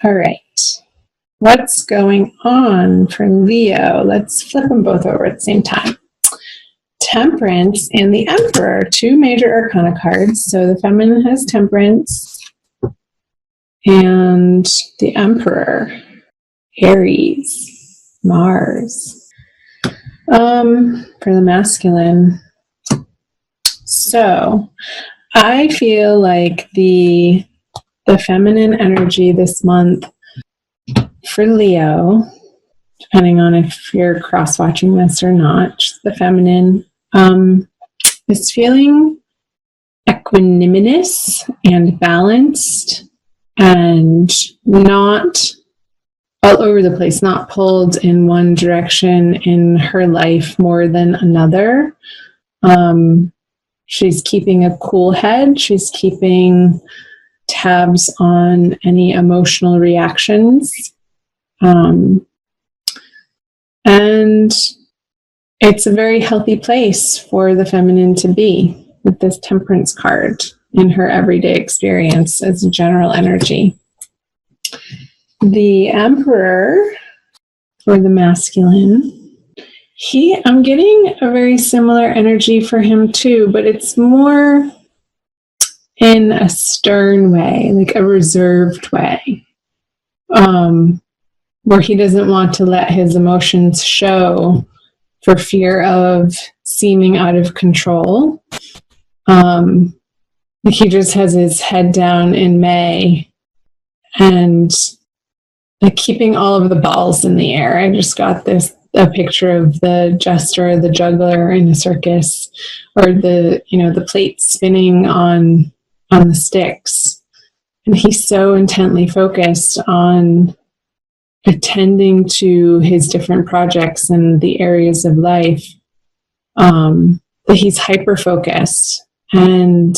All right. What's going on for Leo? Let's flip them both over at the same time. Temperance and the Emperor, two major arcana cards. So the feminine has Temperance and the Emperor, Aries, Mars. For the masculine. So I feel like the feminine energy this month for Leo, depending on if you're cross-watching this or not, the feminine is feeling equanimous and balanced and not all over the place, not pulled in one direction in her life more than another. She's keeping a cool head. She's keeping tabs on any emotional reactions. And it's a very healthy place for the feminine to be with this Temperance card in her everyday experience as a general energy. The Emperor for the masculine, I'm getting a very similar energy for him too, but it's more in a stern way, like a reserved way, where he doesn't want to let his emotions show for fear of seeming out of control. He just has his head down in May and like keeping all of the balls in the air. I just got a picture of the jester, the juggler in a circus, or the plate spinning on the sticks. And he's so intently focused on attending to his different projects and the areas of life, that he's hyper-focused. And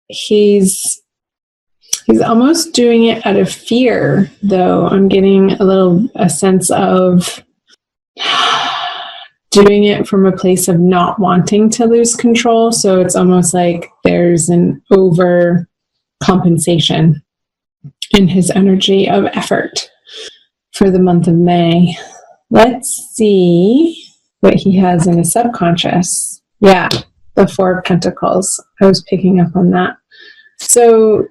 he's almost doing it out of fear, though. I'm getting a sense of doing it from a place of not wanting to lose control. So it's almost like there's an overcompensation in his energy of effort for the month of May. Let's see what he has in his subconscious. Yeah, the Four of Pentacles. I was picking up on that. So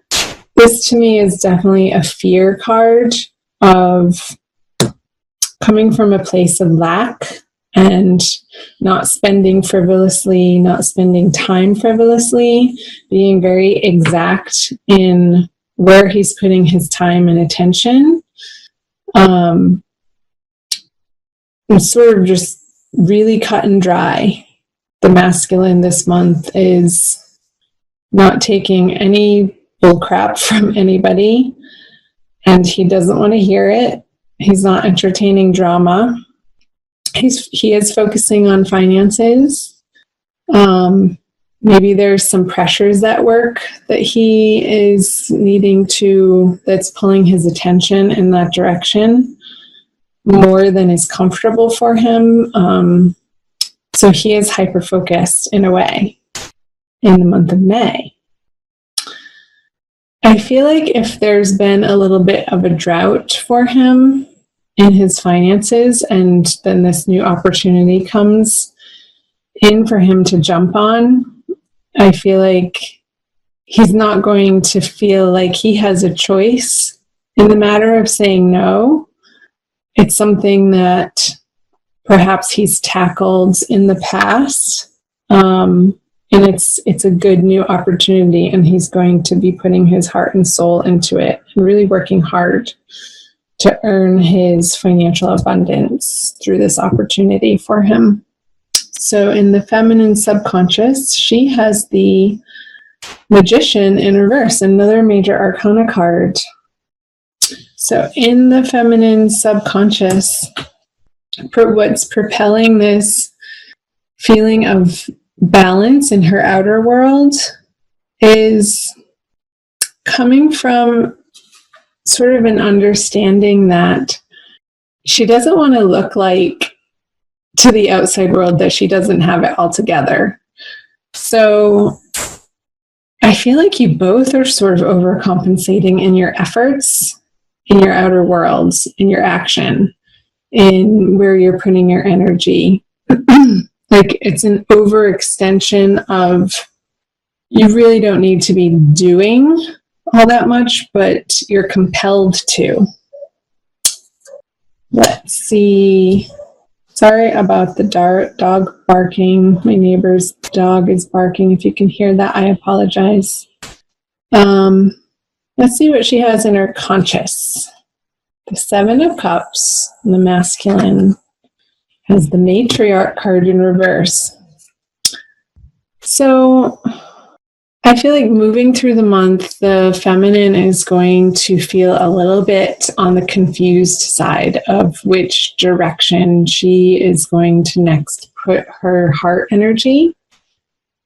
this to me is definitely a fear card of coming from a place of lack and not spending frivolously, not spending time frivolously, being very exact in where he's putting his time and attention. It's sort of just really cut and dry. The masculine this month is not taking any bullcrap from anybody, and he doesn't want to hear it. He's not entertaining drama. He is focusing on finances. Maybe there's some pressures at work that he is that's pulling his attention in that direction more than is comfortable for him. So he is hyper-focused in a way in the month of May. I feel like if there's been a little bit of a drought for him in his finances, and then this new opportunity comes in for him to jump on, I feel like he's not going to feel like he has a choice in the matter of saying no. It's something that perhaps he's tackled in the past, and it's a good new opportunity, and he's going to be putting his heart and soul into it and really working hard to earn his financial abundance through this opportunity for him. So in the feminine subconscious, she has the Magician in reverse, another major arcana card. So in the feminine subconscious, what's propelling this feeling of balance in her outer world is coming from sort of an understanding that she doesn't want to look like to the outside world that she doesn't have it all together. So I feel like you both are sort of overcompensating in your efforts in your outer worlds, in your action, in where you're putting your energy. Like it's an overextension of, you really don't need to be doing all that much, but you're compelled to. Let's see. Sorry about the dog barking. My neighbor's dog is barking. If you can hear that, I apologize. Let's see what she has in her conscious. The Seven of Cups, the masculine, has the matriarch card in reverse. So I feel like moving through the month, the feminine is going to feel a little bit on the confused side of which direction she is going to next put her heart energy.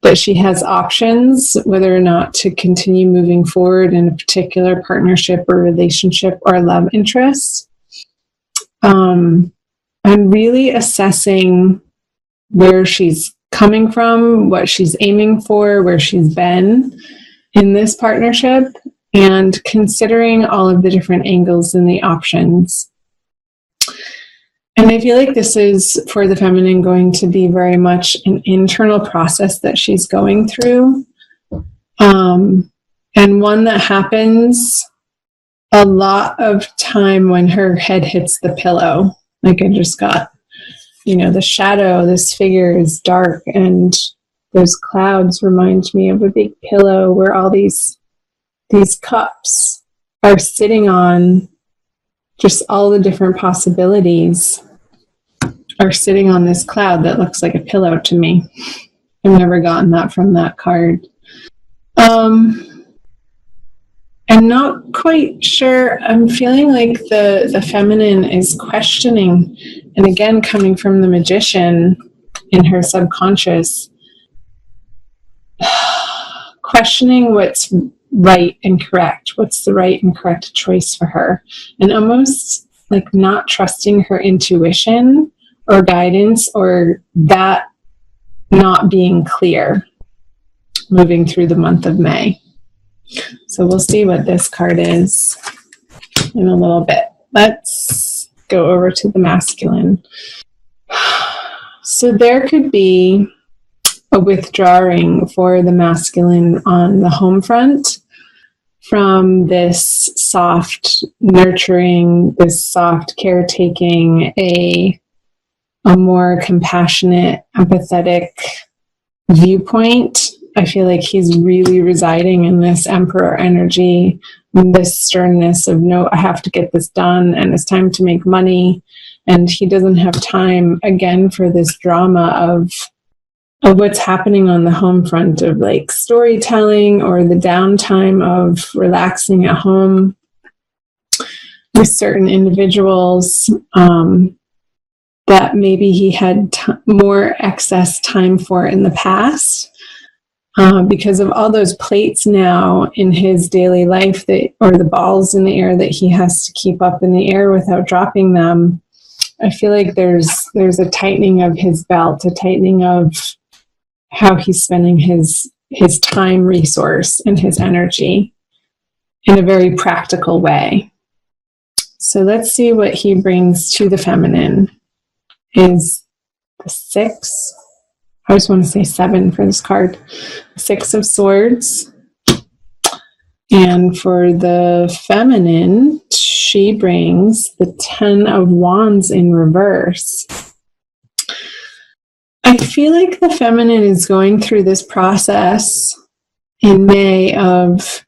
But she has options whether or not to continue moving forward in a particular partnership or relationship or love interest. I'm really assessing where she's coming from, what she's aiming for, where she's been in this partnership, and considering all of the different angles and the options. And I feel like this is, for the feminine, going to be very much an internal process that she's going through, and one that happens a lot of time when her head hits the pillow. Like I just got, the shadow, this figure is dark, and those clouds remind me of a big pillow where all these cups are sitting on. Just all the different possibilities are sitting on this cloud that looks like a pillow to me. I've never gotten that from that card. I'm not quite sure. I'm feeling like the feminine is questioning, and again, coming from the Magician in her subconscious, questioning what's right and correct. What's the right and correct choice for her? And almost like not trusting her intuition or guidance, or that not being clear moving through the month of May. So we'll see what this card is in a little bit. Let's go over to the masculine. So there could be a withdrawing for the masculine on the home front from this soft nurturing, this soft caretaking, a more compassionate, empathetic viewpoint. I feel like he's really residing in this emperor energy, this sternness of, no, I have to get this done, and it's time to make money. And he doesn't have time, again, for this drama of what's happening on the home front of like storytelling, or the downtime of relaxing at home with certain individuals that maybe he had more excess time for in the past. Because of all those plates now in his daily life, or the balls in the air that he has to keep up in the air without dropping them, I feel like there's a tightening of his belt, a tightening of how he's spending his time resource and his energy in a very practical way. So let's see what he brings to the feminine. Is the 6. I just want to say 7 for this card. 6 of Swords. And for the feminine, she brings the 10 of Wands in reverse. I feel like the feminine is going through this process in May of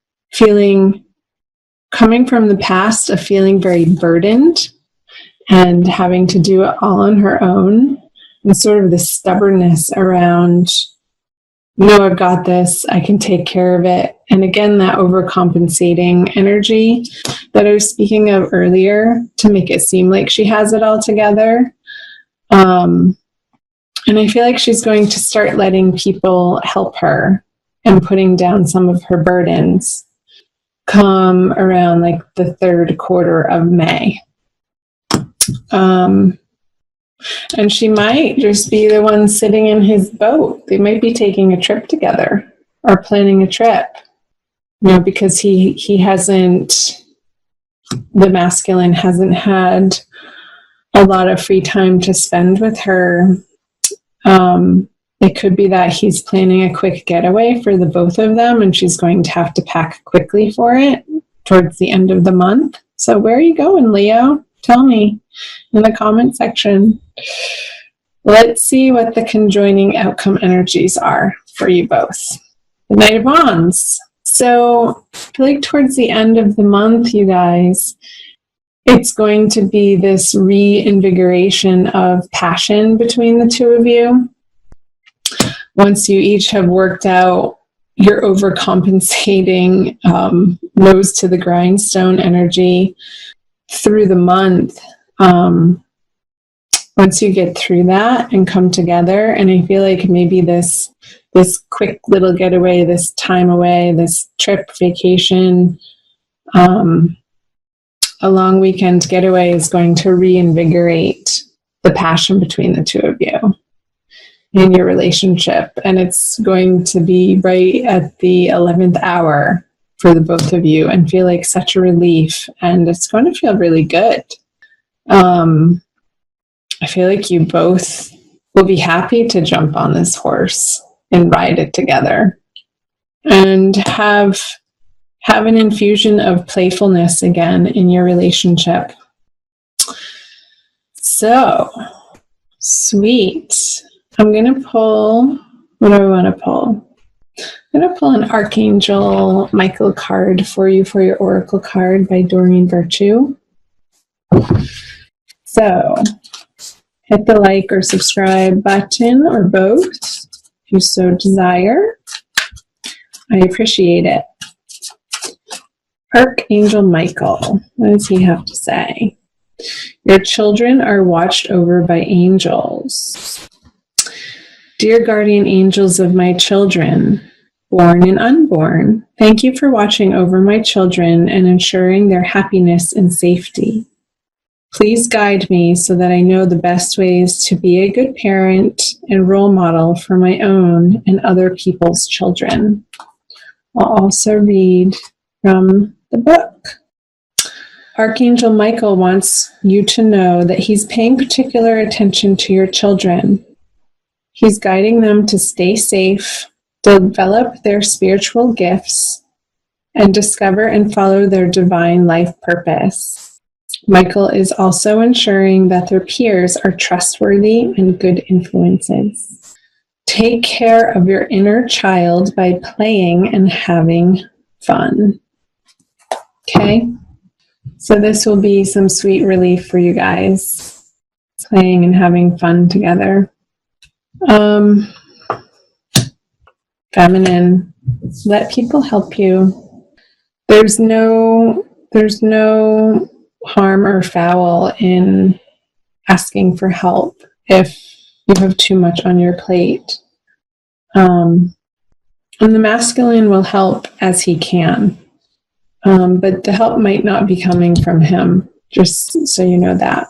coming from the past, of feeling very burdened and having to do it all on her own. And sort of the stubbornness around, no, I've got this, I can take care of it. And again, that overcompensating energy that I was speaking of earlier, to make it seem like she has it all together. And I feel like she's going to start letting people help her and putting down some of her burdens come around like the 3rd quarter of May. And she might just be the one sitting in his boat. They might be taking a trip together or planning a trip, because he hasn't the masculine hasn't had a lot of free time to spend with her. It could be that he's planning a quick getaway for the both of them, and she's going to have to pack quickly for it towards the end of the month. So where are you going, Leo? Tell me in the comment section. Let's see what the conjoining outcome energies are for you both. The Knight of Wands. So I feel like towards the end of the month, you guys, it's going to be this reinvigoration of passion between the two of you. Once you each have worked out your overcompensating, nose to the grindstone energy through the month, once you get through that and come together, and I feel like maybe this quick little getaway, this time away, this trip, vacation, a long weekend getaway is going to reinvigorate the passion between the two of you in your relationship. And it's going to be right at the 11th hour for the both of you and feel like such a relief. And it's going to feel really good. I feel like you both will be happy to jump on this horse and ride it together and have an infusion of playfulness again in your relationship. So, sweet. I'm going to pull, what do I want to pull? I'm going to pull an Archangel Michael card for you for your Oracle card by Doreen Virtue. So, hit the like or subscribe button or both if you so desire. I appreciate it. Archangel Michael, what does he have to say? Your children are watched over by angels. Dear guardian angels of my children, born and unborn, thank you for watching over my children and ensuring their happiness and safety. Please guide me so that I know the best ways to be a good parent and role model for my own and other people's children. I'll also read from the book. Archangel Michael wants you to know that he's paying particular attention to your children. He's guiding them to stay safe, develop their spiritual gifts, and discover and follow their divine life purpose. Michael is also ensuring that their peers are trustworthy and good influences. Take care of your inner child by playing and having fun. Okay? So this will be some sweet relief for you guys, playing and having fun together. Feminine, let people help you. There's no harm or foul in asking for help if you have too much on your plate. And the masculine will help as he can. But the help might not be coming from him, just so you know that.